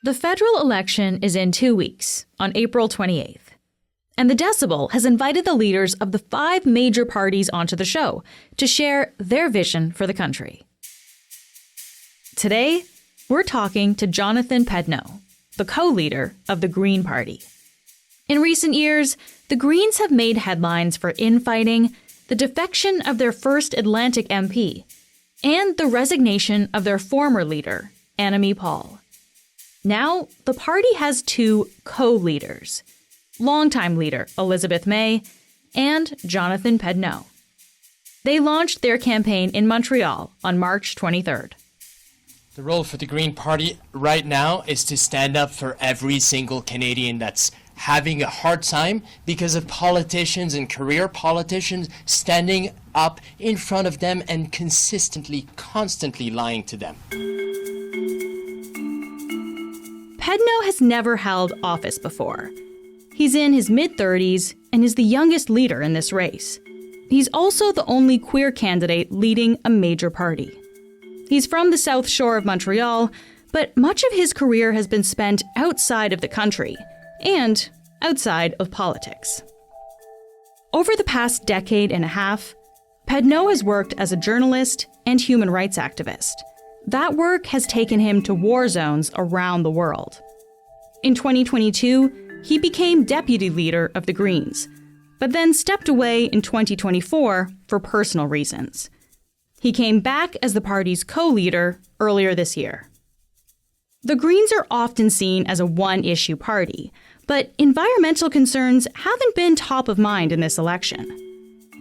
The federal election is in 2 weeks, on April 28th. And the Decibel has invited the leaders of the 5 major parties onto the show to share their vision for the country. Today, we're talking to Jonathan Pedneault, the co-leader of the Green Party. In recent years, the Greens have made headlines for infighting, the defection of their first Atlantic MP, and the resignation of their former leader, Annamie Paul. Now, the party has 2 co-leaders, longtime leader Elizabeth May and Jonathan Pedneault. They launched their campaign in Montreal on March 23rd. The role for the Green Party right now is to stand up for every single Canadian that's having a hard time because of politicians and career politicians standing up in front of them and constantly lying to them. Pedneault has never held office before. He's in his mid-30s and is the youngest leader in this race. He's also the only queer candidate leading a major party. He's from the South Shore of Montreal, but much of his career has been spent outside of the country and outside of politics. Over the past decade and a half, Pedneault has worked as a journalist and human rights activist. That work has taken him to war zones around the world. In 2022, he became deputy leader of the Greens, but then stepped away in 2024 for personal reasons. He came back as the party's co-leader earlier this year. The Greens are often seen as a one-issue party, but environmental concerns haven't been top of mind in this election.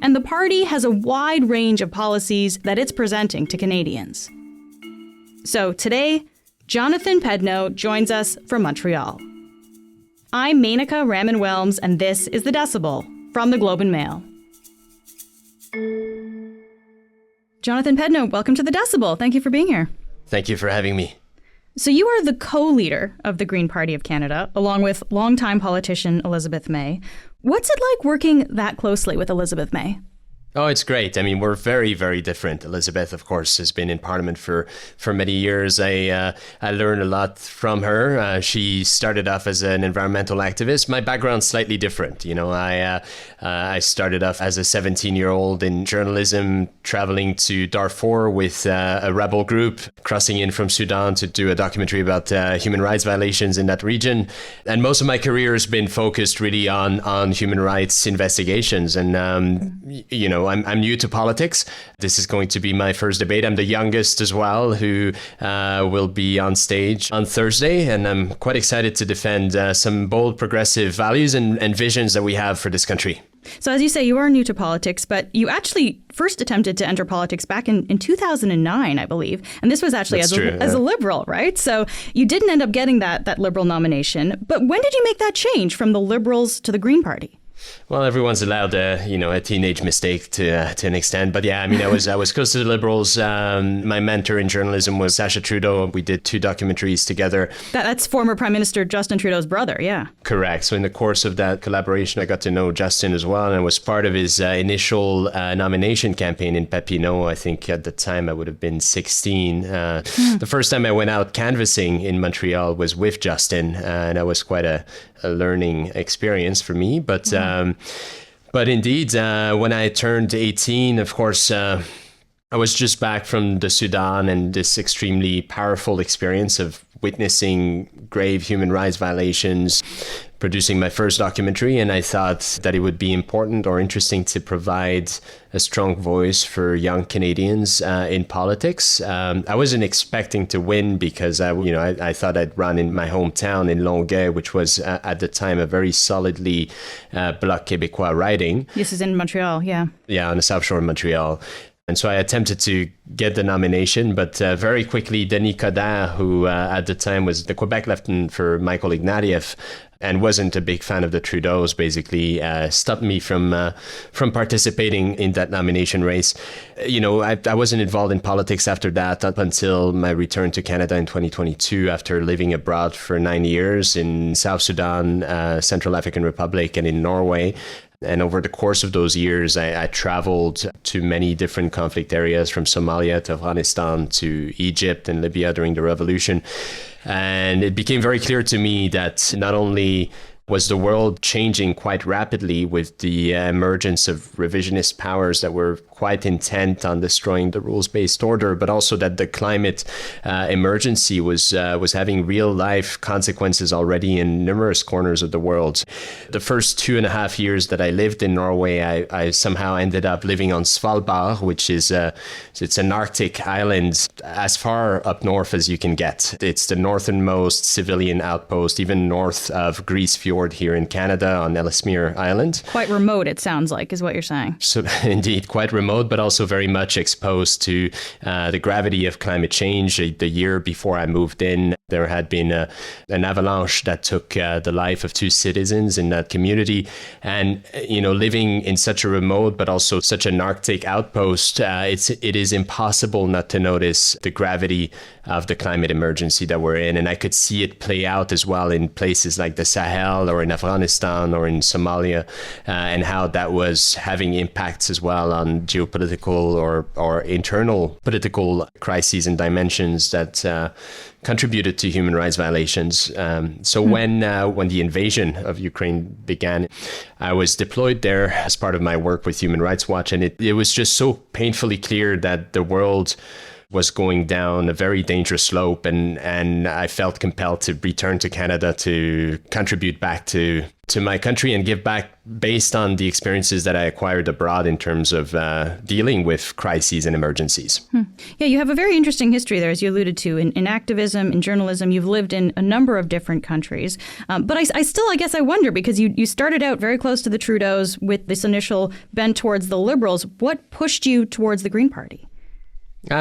And the party has a wide range of policies that it's presenting to Canadians. So today, Jonathan Pedneault joins us from Montreal. I'm Menaka Raman-Wilms, and this is The Decibel from the Globe and Mail. Jonathan Pedneault, welcome to The Decibel. Thank you for being here. Thank you for having me. So you are the co-leader of the Green Party of Canada, along with longtime politician Elizabeth May. What's it like working that closely with Elizabeth May? Oh, it's great. I mean, we're very, very different. Elizabeth, of course, has been in Parliament for many years. I learned a lot from her. She started off as an environmental activist. My background's slightly different. You know, I started off as a 17-year-old in journalism, traveling to Darfur with a rebel group, crossing in from Sudan to do a documentary about human rights violations in that region. And most of my career has been focused really on human rights investigations. And, you know, I'm new to politics. This is going to be my first debate. I'm the youngest as well, who will be on stage on Thursday. And I'm quite excited to defend some bold progressive values and visions that we have for this country. So as you say, you are new to politics, but you actually first attempted to enter politics back in 2009, I believe. And this was actually as a liberal, right? So you didn't end up getting that liberal nomination. But when did you make that change from the Liberals to the Green Party? Well, everyone's allowed a teenage mistake to an extent. But yeah, I mean, I was close to the Liberals. My mentor in journalism was Sacha Trudeau. We did 2 documentaries together. That's former Prime Minister Justin Trudeau's brother, yeah. Correct. So in the course of that collaboration, I got to know Justin as well. And I was part of his initial nomination campaign in Papineau. I think at the time I would have been 16. The first time I went out canvassing in Montreal was with Justin. And that was quite a learning experience for me. But indeed, when I turned 18, of course, I was just back from the Sudan and this extremely powerful experience of witnessing grave human rights violations, producing my first documentary. And I thought that it would be important or interesting to provide a strong voice for young Canadians in politics. I wasn't expecting to win because I thought I'd run in my hometown in Longueuil, which was at the time a very solidly Bloc Québécois riding. This is in Montreal, yeah. Yeah, on the South Shore of Montreal. And so I attempted to get the nomination, but very quickly, Denis Coderre, who at the time was the Quebec lieutenant for Michael Ignatieff and wasn't a big fan of the Trudeaus, basically stopped me from participating in that nomination race. You know, I wasn't involved in politics after that up until my return to Canada in 2022 after living abroad for 9 years in South Sudan, Central African Republic, and in Norway. And over the course of those years, I traveled to many different conflict areas, from Somalia to Afghanistan to Egypt and Libya during the revolution. And it became very clear to me that not only was the world changing quite rapidly with the emergence of revisionist powers that were quite intent on destroying the rules-based order, but also that the climate emergency was having real-life consequences already in numerous corners of the world. The first 2.5 years that I lived in Norway, I somehow ended up living on Svalbard, which is it's an Arctic island as far up north as you can get. It's the northernmost civilian outpost, even north of Grise Fjord here in Canada on Ellesmere Island. Quite remote, it sounds like, is what you're saying. So indeed, quite remote, but also very much exposed to the gravity of climate change. The year before I moved in, there had been an avalanche that took the life of 2 citizens in that community. And, living in such a remote, but also such an Arctic outpost, it is impossible not to notice the gravity of the climate emergency that we're in. And I could see it play out as well in places like the Sahel or in Afghanistan or in Somalia, and how that was having impacts as well on geopolitical or internal political crises and dimensions that contributed to human rights violations. So when the invasion of Ukraine began, I was deployed there as part of my work with Human Rights Watch, and it was just so painfully clear that the world was going down a very dangerous slope, and I felt compelled to return to Canada to contribute back to my country and give back based on the experiences that I acquired abroad in terms of dealing with crises and emergencies. Yeah, you have a very interesting history there, as you alluded to, in activism, in journalism. You've lived in a number of different countries. But I guess I wonder, because you started out very close to the Trudeaus with this initial bent towards the Liberals. What pushed you towards the Green Party?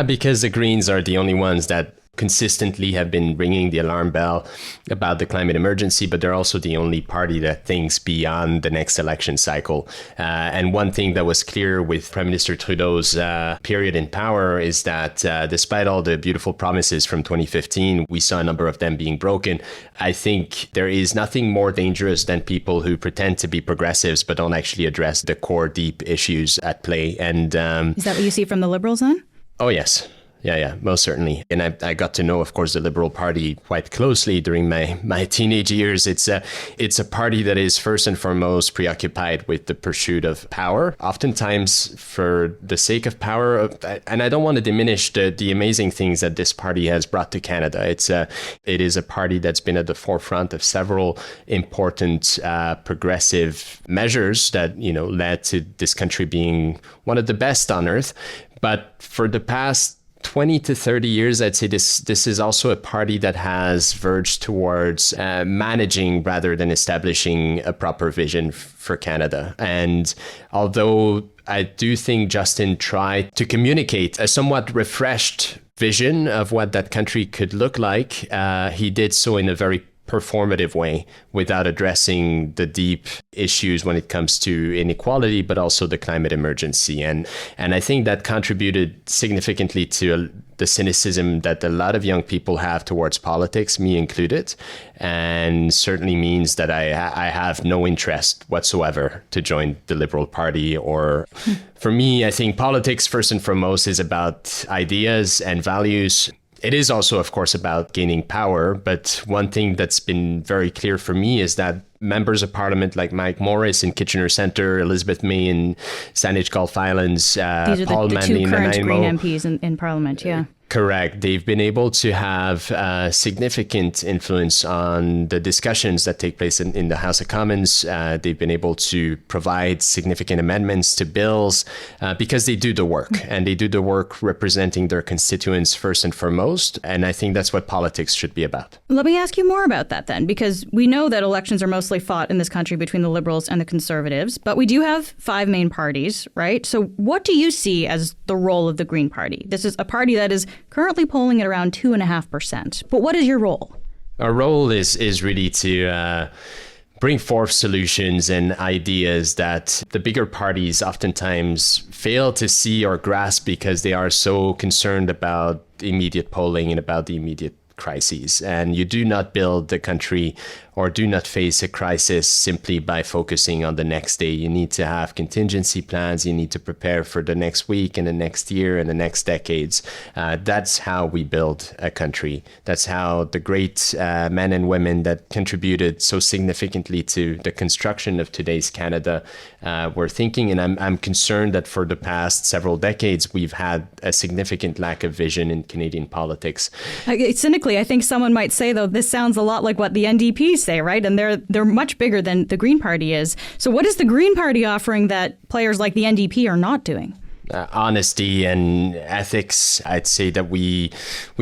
Because the Greens are the only ones that consistently have been ringing the alarm bell about the climate emergency, but they're also the only party that thinks beyond the next election cycle. And one thing that was clear with Prime Minister Trudeau's period in power is that despite all the beautiful promises from 2015, we saw a number of them being broken. I think there is nothing more dangerous than people who pretend to be progressives but don't actually address the core deep issues at play. And is that what you see from the Liberals then? Oh, yes. Yeah, most certainly. And I got to know, of course, the Liberal Party quite closely during my teenage years. It's a party that is first and foremost preoccupied with the pursuit of power, oftentimes for the sake of power. And I don't want to diminish the amazing things that this party has brought to Canada. It is a party that's been at the forefront of several important progressive measures that, led to this country being one of the best on earth. But for the past 20 to 30 years, I'd say this is also a party that has verged towards managing rather than establishing a proper vision for Canada. And although I do think Justin tried to communicate a somewhat refreshed vision of what that country could look like, he did so in a very performative way without addressing the deep issues when it comes to inequality, but also the climate emergency. And I think that contributed significantly to the cynicism that a lot of young people have towards politics, me included, and certainly means that I have no interest whatsoever to join the Liberal Party. Or for me, I think politics first and foremost is about ideas and values. It is also, of course, about gaining power. But one thing that's been very clear for me is that members of parliament like Mike Morris in Kitchener Centre, Elizabeth May in Saanich Gulf Islands, Paul Manley in Nanaimo. These are the two current Green MPs in Parliament, yeah. Correct. They've been able to have significant influence on the discussions that take place in the House of Commons. They've been able to provide significant amendments to bills because they do the work, and they do the work representing their constituents first and foremost. And I think that's what politics should be about. Let me ask you more about that then, because we know that elections are mostly fought in this country between the Liberals and the Conservatives, but we do have 5 main parties, right? So what do you see as the role of the Green Party? This is a party that is currently polling at around 2.5%. But what is your role? Our role is really to bring forth solutions and ideas that the bigger parties oftentimes fail to see or grasp because they are so concerned about immediate polling and about the immediate crises. And you do not build the country or do not face a crisis simply by focusing on the next day. You need to have contingency plans. You need to prepare for the next week and the next year and the next decades. That's how we build a country. That's how the great men and women that contributed so significantly to the construction of today's Canada were thinking. And I'm concerned that for the past several decades, we've had a significant lack of vision in Canadian politics. Cynically, I think someone might say, though, this sounds a lot like what the NDP say, right? And they're much bigger than the Green Party is. So what is the Green Party offering that players like the NDP are not doing? Honesty and ethics. I'd say that we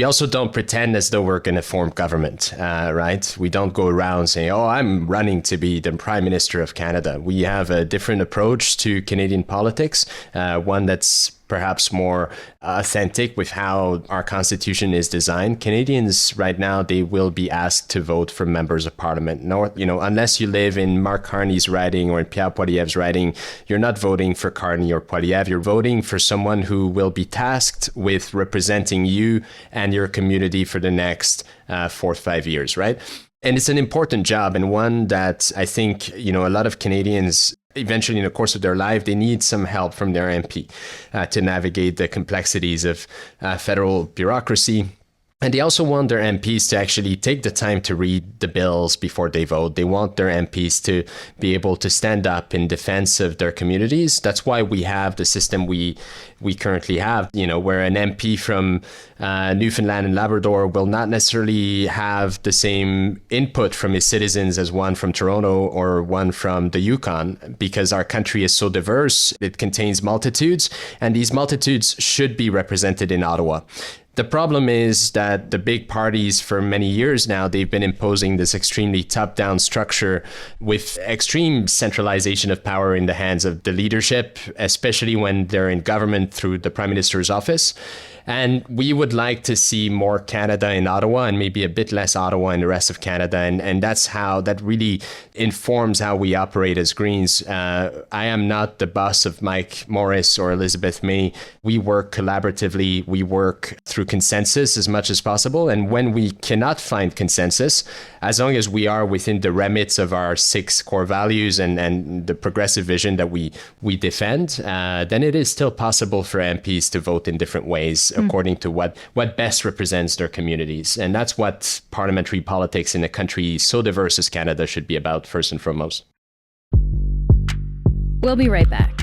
also don't pretend as though we're going to form government, right? We don't go around saying, oh, I'm running to be the Prime Minister of Canada. We have a different approach to Canadian politics, one that's perhaps more authentic with how our constitution is designed. Canadians right now, they will be asked to vote for members of parliament. No, unless you live in Mark Carney's riding or in Pierre Poilievre's riding, you're not voting for Carney or Poilievre. You're voting for someone who will be tasked with representing you and your community for the next 4 to 5 years, right? And it's an important job, and one that I think, a lot of Canadians eventually in the course of their life, they need some help from their MP to navigate the complexities of federal bureaucracy. And they also want their MPs to actually take the time to read the bills before they vote. They want their MPs to be able to stand up in defense of their communities. That's why we have the system we currently have, where an MP from Newfoundland and Labrador will not necessarily have the same input from his citizens as one from Toronto or one from the Yukon, because our country is so diverse. It contains multitudes, and these multitudes should be represented in Ottawa. The problem is that the big parties for many years now, they've been imposing this extremely top-down structure with extreme centralization of power in the hands of the leadership, especially when they're in government through the Prime Minister's office. And we would like to see more Canada in Ottawa and maybe a bit less Ottawa in the rest of Canada. And that really informs how we operate as Greens. I am not the boss of Mike Morris or Elizabeth May. We work collaboratively. We work through consensus as much as possible. And when we cannot find consensus, as long as we are within the remits of our 6 core values and the progressive vision that we defend, then it is still possible for MPs to vote in different ways according to what best represents their communities. And that's what parliamentary politics in a country so diverse as Canada should be about, first and foremost. We'll be right back.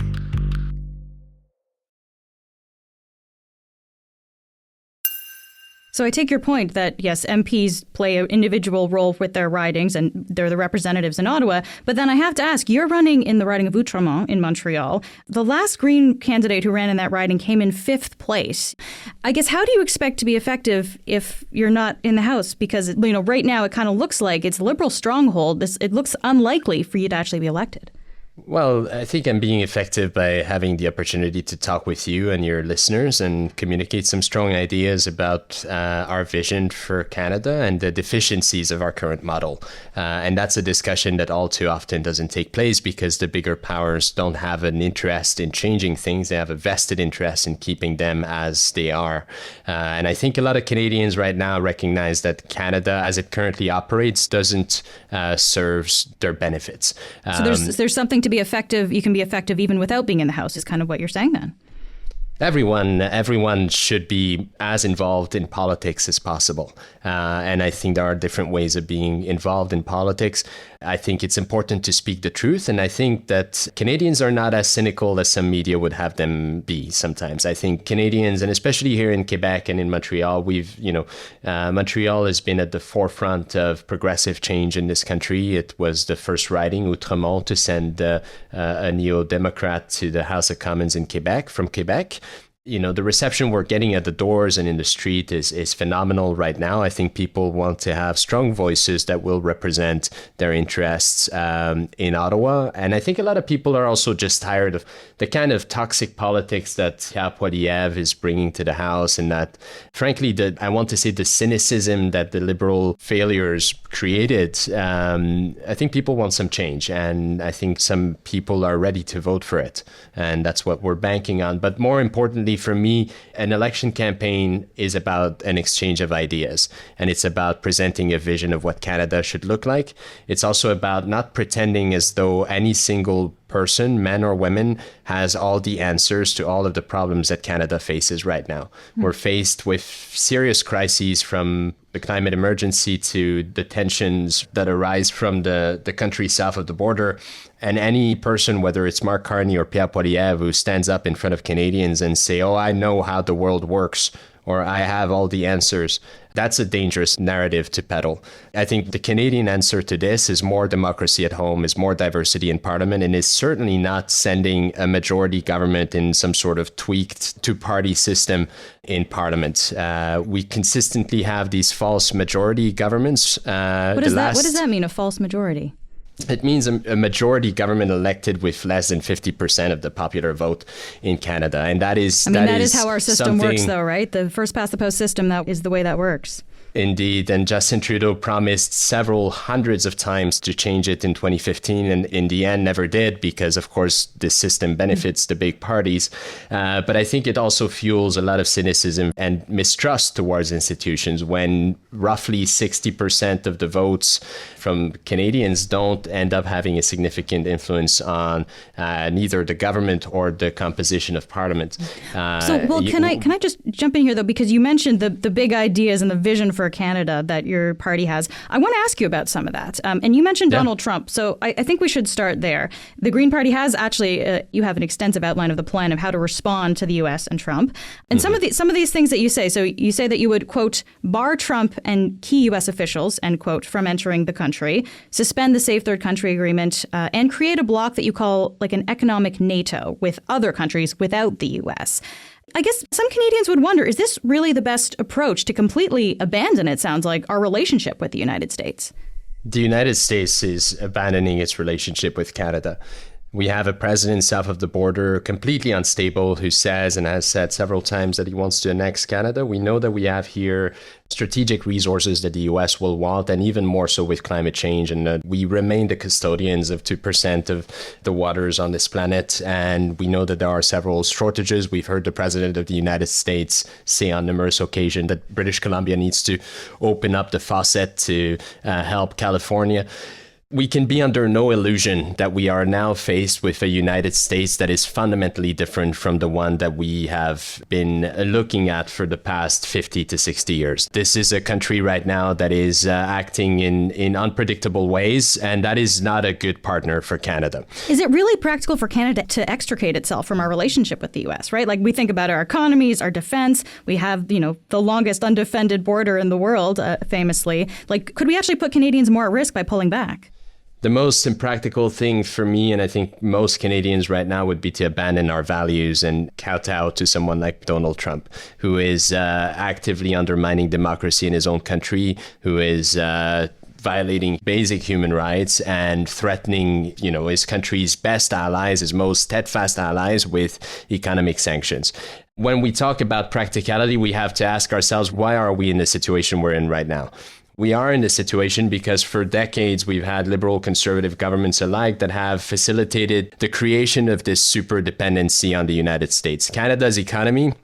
So I take your point that, yes, MPs play an individual role with their ridings and they're the representatives in Ottawa. But then I have to ask, you're running in the riding of Outremont in Montreal. The last Green candidate who ran in that riding came in 5th place. I guess, how do you expect to be effective if you're not in the House? Because, right now it kind of looks like it's Liberal stronghold. It looks unlikely for you to actually be elected. Well, I think I'm being effective by having the opportunity to talk with you and your listeners and communicate some strong ideas about our vision for Canada and the deficiencies of our current model. And that's a discussion that all too often doesn't take place because the bigger powers don't have an interest in changing things. They have a vested interest in keeping them as they are. And I think a lot of Canadians right now recognize that Canada, as it currently operates, doesn't serve their benefits. So there's something to be effective. You can be effective even without being in the House, is kind of what you're saying then. Everyone should be as involved in politics as possible. And I think there are different ways of being involved in politics. I think it's important to speak the truth. And I think that Canadians are not as cynical as some media would have them be sometimes. I think Canadians, and especially here in Quebec and in Montreal, Montreal has been at the forefront of progressive change in this country. It was the first riding, Outremont, to send a neo-Democrat to the House of Commons in Quebec, from Quebec. The reception we're getting at the doors and in the street is phenomenal right now. I think people want to have strong voices that will represent their interests in Ottawa. And I think a lot of people are also just tired of the kind of toxic politics that Pierre Poilievre is bringing to the House, and that, frankly, I want to say the cynicism that the Liberal failures created. I think people want some change, and I think some people are ready to vote for it. And that's what we're banking on. But more importantly, for me, an election campaign is about an exchange of ideas, and it's about presenting a vision of what Canada should look like. It's also about not pretending as though any single person, man or woman, has all the answers to all of the problems that Canada faces right now. We're faced with serious crises, from the climate emergency to the tensions that arise from the country south of the border. And any person, whether it's Mark Carney or Pierre Poilievre, who stands up in front of Canadians and say, oh, I know how the world works, or I have all the answers, that's a dangerous narrative to peddle. I think the Canadian answer to this is more democracy at home, is more diversity in Parliament, and is certainly not sending a majority government in some sort of tweaked two-party system in Parliament. We consistently have these false majority governments. What does that mean, a false majority? It means a majority government elected with less than 50% of the popular vote in Canada. And that is how our system works, though, right? The first past the post system, that is the way that works. Indeed. And Justin Trudeau promised several hundreds of times to change it in 2015, and in the end never did, because, of course, this system benefits the big parties. But I think it also fuels a lot of cynicism and mistrust towards institutions when roughly 60% of the votes from Canadians don't end up having a significant influence on neither the government or the composition of Parliament. Can I just jump in here, though, because you mentioned the big ideas and the vision for Canada that your party has. I want to ask you about some of that. And you mentioned Donald Trump, so I think we should start there. The Green Party has actually, you have an extensive outline of the plan of how to respond to the U.S. and Trump. And some of these things that you say, so you say that you would, quote, bar Trump and key U.S. officials, end quote, from entering the country, suspend the Safe Third Country Agreement, and create a bloc that you call like an economic NATO with other countries without the U.S. I guess some Canadians would wonder, is this really the best approach to completely abandon, it sounds like, our relationship with the United States? The United States is abandoning its relationship with Canada. We have a president south of the border, completely unstable, who says and has said several times that he wants to annex Canada. We know that we have here strategic resources that the U.S. will want, and even more so with climate change. And we remain the custodians of 2% of the waters on this planet. And we know that there are several shortages. We've heard the president of the United States say on numerous occasions that British Columbia needs to open up the faucet to help California. We can be under no illusion that we are now faced with a United States that is fundamentally different from the one that we have been looking at for the past 50 to 60 years. This is a country right now that is acting in unpredictable ways, and that is not a good partner for Canada. Is it really practical for Canada to extricate itself from our relationship with the U.S., right? Like, we think about our economies, our defense. We have, the longest undefended border in the world, famously. Like, could we actually put Canadians more at risk by pulling back? The most impractical thing for me, and I think most Canadians right now, would be to abandon our values and kowtow to someone like Donald Trump, who is actively undermining democracy in his own country, who is violating basic human rights and threatening, his country's best allies, his most steadfast allies, with economic sanctions. When we talk about practicality, we have to ask ourselves, why are we in the situation we're in right now? We are in this situation because for decades we've had liberal conservative governments alike that have facilitated the creation of this super dependency on the United States. Canada's economy,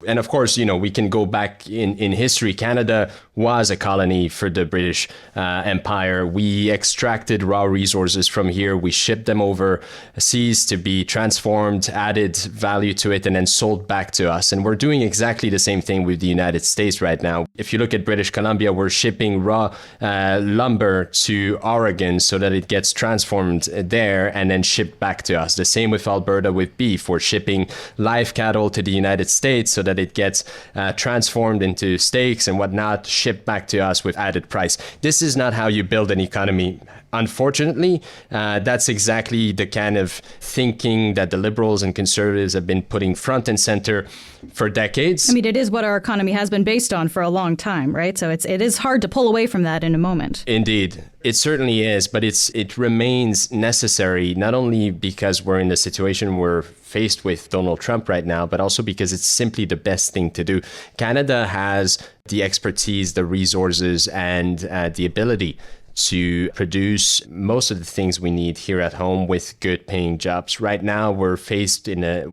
and of course, we can go back in history. Canada was a colony for the British Empire. We extracted raw resources from here. We shipped them overseas to be transformed, added value to it, and then sold back to us. And we're doing exactly the same thing with the United States right now. If you look at British Columbia, we're shipping raw lumber to Oregon so that it gets transformed there and then shipped back to us. The same with Alberta with beef. We're shipping live cattle to the United States so that it gets transformed into steaks and whatnot, shipped back to us with added price. This is not how you build an economy. Unfortunately, that's exactly the kind of thinking that the liberals and conservatives have been putting front and center for decades. It is what our economy has been based on for a long time, right? So it is hard to pull away from that in a moment. Indeed. It certainly is, but it remains necessary, not only because we're in the situation we're faced with Donald Trump right now, but also because it's simply the best thing to do. Canada has the expertise, the resources, and the ability to produce most of the things we need here at home with good paying jobs. Right now, we're faced in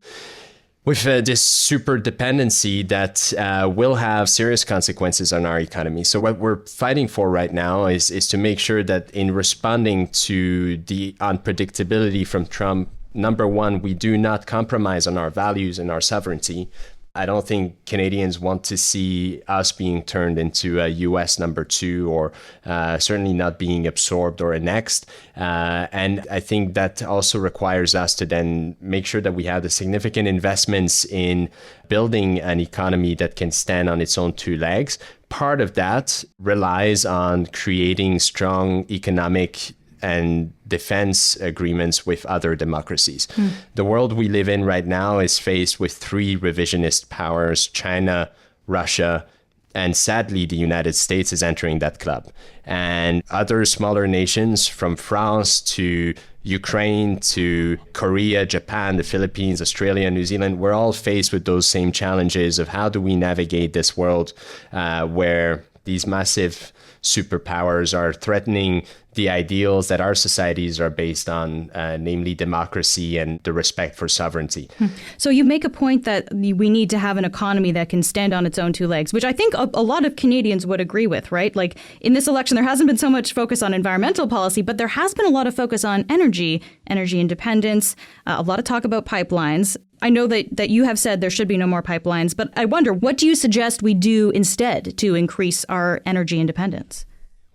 with this super dependency that will have serious consequences on our economy. So what we're fighting for right now is to make sure that in responding to the unpredictability from Trump, number one, we do not compromise on our values and our sovereignty. I don't think Canadians want to see us being turned into a US number two, or certainly not being absorbed or annexed. And I think that also requires us to then make sure that we have the significant investments in building an economy that can stand on its own two legs. Part of that relies on creating strong economic and defense agreements with other democracies. The world we live in right now is faced with three revisionist powers: China, Russia, and sadly, the United States is entering that club. And other smaller nations, from France to Ukraine to Korea, Japan, the Philippines, Australia, New Zealand, we're all faced with those same challenges of how do we navigate this world where these massive superpowers are threatening the ideals that our societies are based on, namely democracy and the respect for sovereignty. So you make a point that we need to have an economy that can stand on its own two legs, which I think a lot of Canadians would agree with, right? Like in this election, there hasn't been so much focus on environmental policy, but there has been a lot of focus on energy independence, a lot of talk about pipelines. I know that you have said there should be no more pipelines, but I wonder, what do you suggest we do instead to increase our energy independence?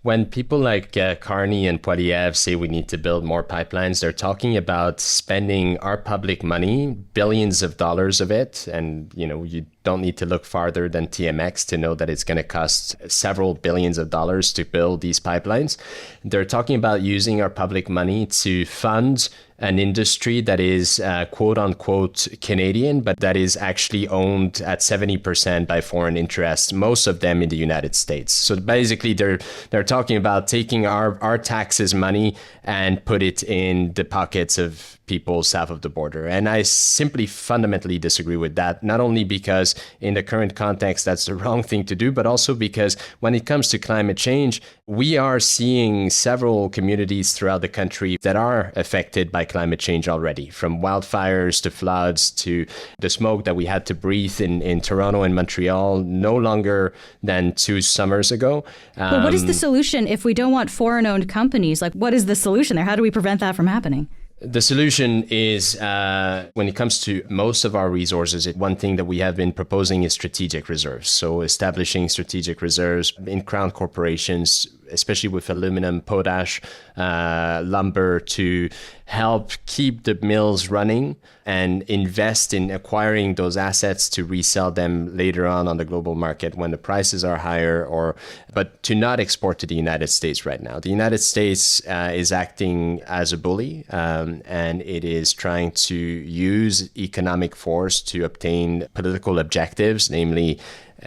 When people like Carney and Poilievre say we need to build more pipelines, they're talking about spending our public money, billions of dollars of it. And, you don't need to look farther than TMX to know that it's going to cost several billions of dollars to build these pipelines. They're talking about using our public money to fund an industry that is quote unquote Canadian, but that is actually owned at 70% by foreign interests, most of them in the United States. So basically they're talking about taking our taxes money and put it in the pockets of people south of the border. And I simply fundamentally disagree with that, not only because in the current context, that's the wrong thing to do, but also because when it comes to climate change, we are seeing several communities throughout the country that are affected by climate change already, from wildfires to floods to the smoke that we had to breathe in Toronto and Montreal no longer than 2 summers ago. But what is the solution if we don't want foreign-owned companies? Like, what is the solution there? How do we prevent that from happening? The solution is, when it comes to most of our resources, one thing that we have been proposing is strategic reserves. So establishing strategic reserves in crown corporations, especially with aluminum, potash, lumber, to help keep the mills running and invest in acquiring those assets to resell them later on the global market when the prices are higher, but to not export to the United States right now. The United States is acting as a bully, and it is trying to use economic force to obtain political objectives, namely,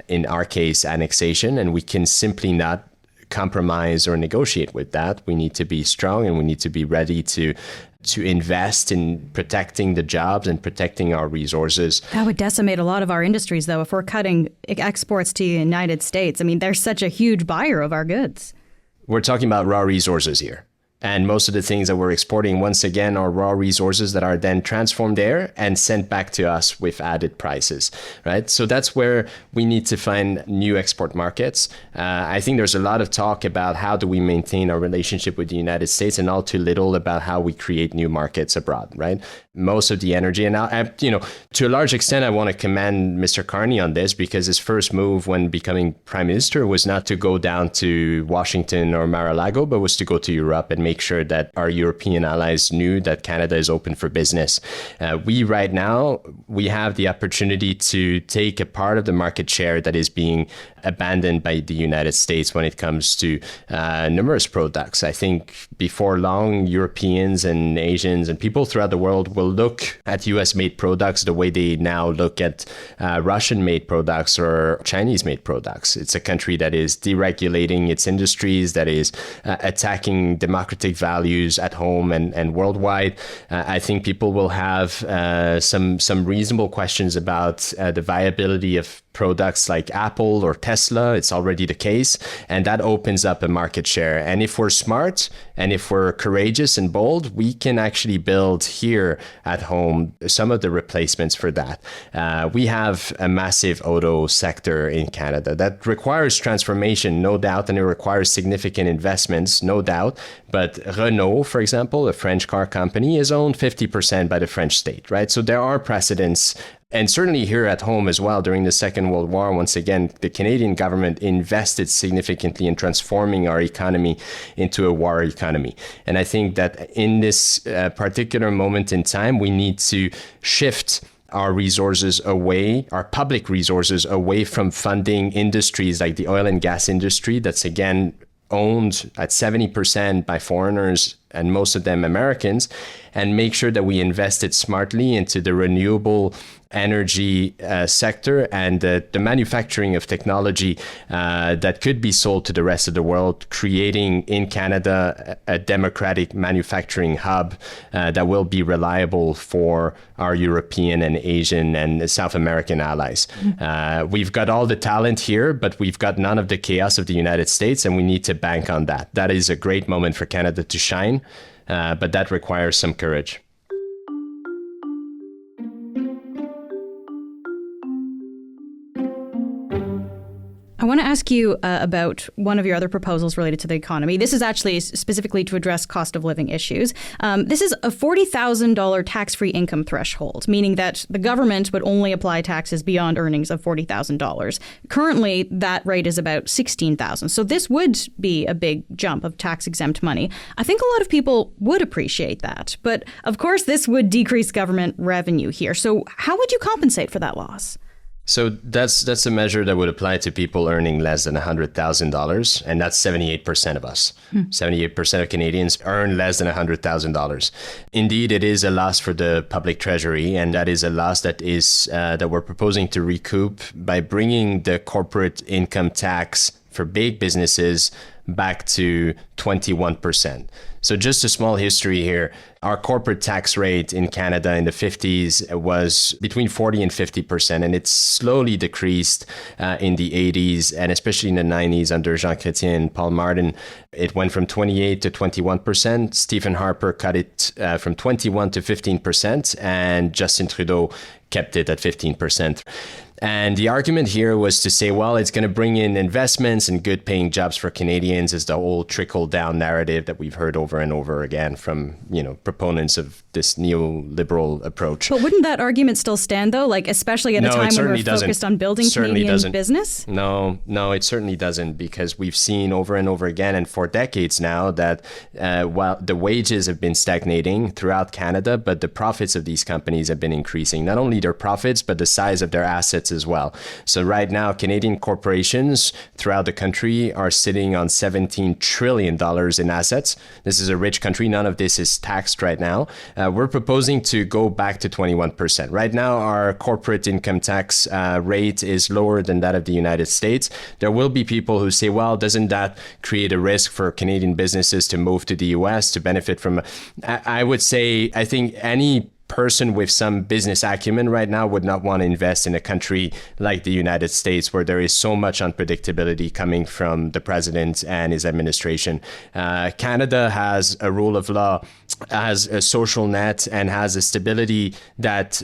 in our case, annexation, and we can simply not compromise or negotiate with that. We need to be strong, and we need to be ready to invest in protecting the jobs and protecting our resources. That would decimate a lot of our industries, though, if we're cutting exports to the United States. I mean, they're such a huge buyer of our goods. We're talking about raw resources here. And most of the things that we're exporting, once again, are raw resources that are then transformed there and sent back to us with added prices, right? So that's where we need to find new export markets. I think there's a lot of talk about how do we maintain our relationship with the United States, and all too little about how we create new markets abroad, right? Most of the energy, and to a large extent, I want to commend Mr. Carney on this, because his first move when becoming prime minister was not to go down to Washington or Mar-a-Lago, but was to go to Europe and make sure that our European allies knew that Canada is open for business. Right now, we have the opportunity to take a part of the market share that is being abandoned by the United States when it comes to numerous products. I think before long, Europeans and Asians and people throughout the world will look at US-made products the way they now look at Russian-made products or Chinese-made products. It's a country that is deregulating its industries, that is attacking democratic values at home and worldwide. I think people will have some reasonable questions about the viability of products like Apple or Tesla. It's already the case. And that opens up a market share. And if we're smart and if we're courageous and bold, we can actually build here at home some of the replacements for that. We have a massive auto sector in Canada that requires transformation, no doubt, and it requires significant investments, no doubt. But Renault, for example, a French car company, is owned 50% by the French state, right? So there are precedents. And certainly here at home as well, during the Second World War, once again, the Canadian government invested significantly in transforming our economy into a war economy. And I think that in this particular moment in time, we need to shift our resources away, our public resources away from funding industries like the oil and gas industry that's, again, owned at 70% by foreigners and most of them Americans, and make sure that we invest it smartly into the renewable energy sector and the manufacturing of technology that could be sold to the rest of the world, creating in Canada a democratic manufacturing hub that will be reliable for our European and Asian and South American allies. We've got all the talent here, but we've got none of the chaos of the United States, and we need to bank on that. That is a great moment for Canada to shine, but that requires some courage. I want to ask you about one of your other proposals related to the economy. This is actually specifically to address cost of living issues. This is a $40,000 tax-free income threshold, meaning that the government would only apply taxes beyond earnings of $40,000. Currently, that rate is about $16,000. So this would be a big jump of tax-exempt money. I think a lot of people would appreciate that. But of course, this would decrease government revenue here. So how would you compensate for that loss? So that's a measure that would apply to people earning less than $100,000, and that's 78% of us. 78% of Canadians earn less than $100,000. Indeed, it is a loss for the public treasury, and that is a loss that we're proposing to recoup by bringing the corporate income tax for big businesses back to 21%. So just a small history here. Our corporate tax rate in Canada in the 50s was between 40 and 50%, and it slowly decreased in the 80s, and especially in the 90s under Jean Chrétien and Paul Martin. It went from 28 to 21%. Stephen Harper cut it from 21 to 15%, and Justin Trudeau kept it at 15%. And the argument here was to say, well, it's going to bring in investments and good paying jobs for Canadians, is the whole trickle down narrative that we've heard over and over again from, proponents of this neoliberal approach. But wouldn't that argument still stand, though? Like, especially at a time when we're focused on building Canadian business? No, it certainly doesn't, because we've seen over and over again, and for decades now, that while the wages have been stagnating throughout Canada, but the profits of these companies have been increasing. Not only their profits, but the size of their assets as well. So right now, Canadian corporations throughout the country are sitting on $17 trillion in assets. This is a rich country. None of this is taxed right now. We're proposing to go back to 21%. Right now, our corporate income tax rate is lower than that of the United States. There will be people who say, well, doesn't that create a risk for Canadian businesses to move to the US to benefit from? I would say, I think any person with some business acumen right now would not want to invest in a country like the United States, where there is so much unpredictability coming from the president and his administration. Canada has a rule of law, has a social net, and has a stability that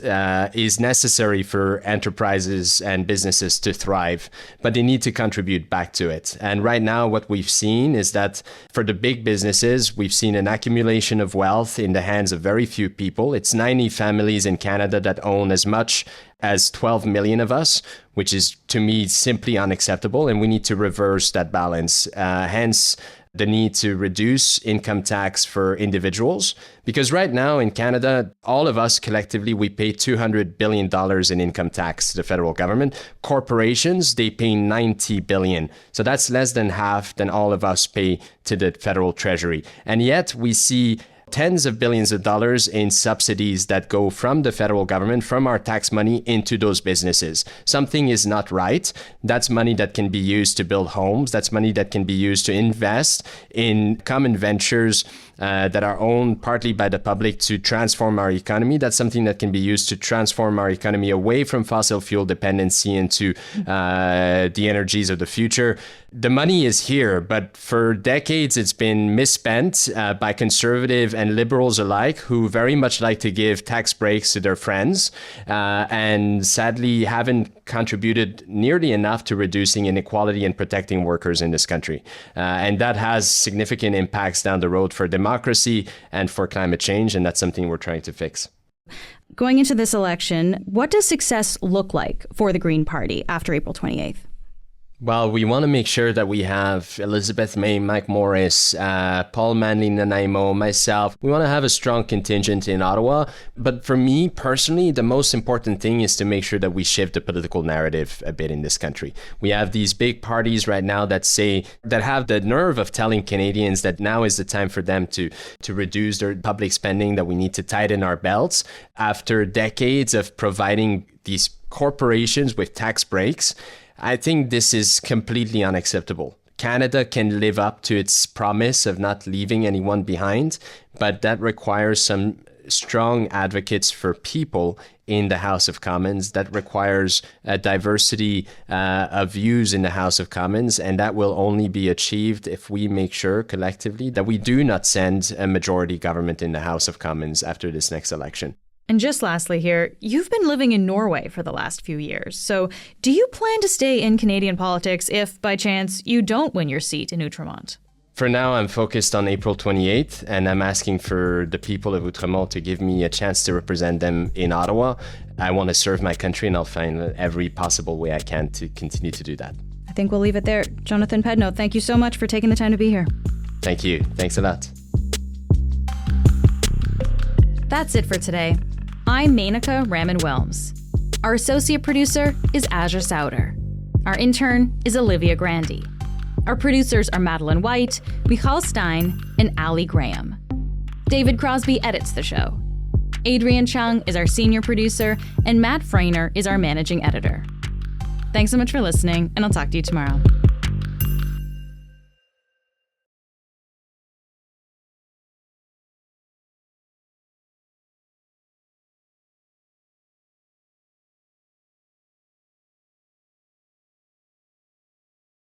is necessary for enterprises and businesses to thrive, but they need to contribute back to it. And right now, what we've seen is that for the big businesses, we've seen an accumulation of wealth in the hands of very few people. It's 90 families in Canada that own as much as 12 million of us, which is, to me, simply unacceptable. And we need to reverse that balance. Hence, the need to reduce income tax for individuals. Because right now in Canada, all of us collectively, we pay $200 billion in income tax to the federal government. Corporations, they pay $90 billion. So that's less than half than all of us pay to the federal treasury. And yet we see tens of billions of dollars in subsidies that go from the federal government, from our tax money, into those businesses. Something is not right. That's money that can be used to build homes. That's money that can be used to invest in common ventures that are owned partly by the public to transform our economy. That's something that can be used to transform our economy away from fossil fuel dependency into the energies of the future. The money is here, but for decades it's been misspent by conservative and liberals alike, who very much like to give tax breaks to their friends and sadly haven't contributed nearly enough to reducing inequality and protecting workers in this country. And that has significant impacts down the road for democracy and for climate change, and that's something we're trying to fix. Going into this election, what does success look like for the Green Party after April 28th? Well, we want to make sure that we have Elizabeth May, Mike Morris, Paul Manley, Nanaimo, myself. We want to have a strong contingent in Ottawa. But for me personally, the most important thing is to make sure that we shift the political narrative a bit in this country. We have these big parties right now that have the nerve of telling Canadians that now is the time for them to reduce their public spending, that we need to tighten our belts after decades of providing these corporations with tax breaks. I think this is completely unacceptable. Canada can live up to its promise of not leaving anyone behind, but that requires some strong advocates for people in the House of Commons. That requires a diversity of views in the House of Commons, and that will only be achieved if we make sure collectively that we do not send a majority government in the House of Commons after this next election. And just lastly here, you've been living in Norway for the last few years. So do you plan to stay in Canadian politics if, by chance, you don't win your seat in Outremont? For now, I'm focused on April 28th, and I'm asking for the people of Outremont to give me a chance to represent them in Ottawa. I want to serve my country, and I'll find every possible way I can to continue to do that. I think we'll leave it there. Jonathan Pedneault, thank you so much for taking the time to be here. Thank you. Thanks a lot. That's it for today. I'm Menaka Raman-Wilms. Our associate producer is Azure Sauter. Our intern is Olivia Grandy. Our producers are Madeline White, Michal Stein, and Ali Graham. David Crosby edits the show. Adrian Chung is our senior producer, and Matt Frainer is our managing editor. Thanks so much for listening, and I'll talk to you tomorrow.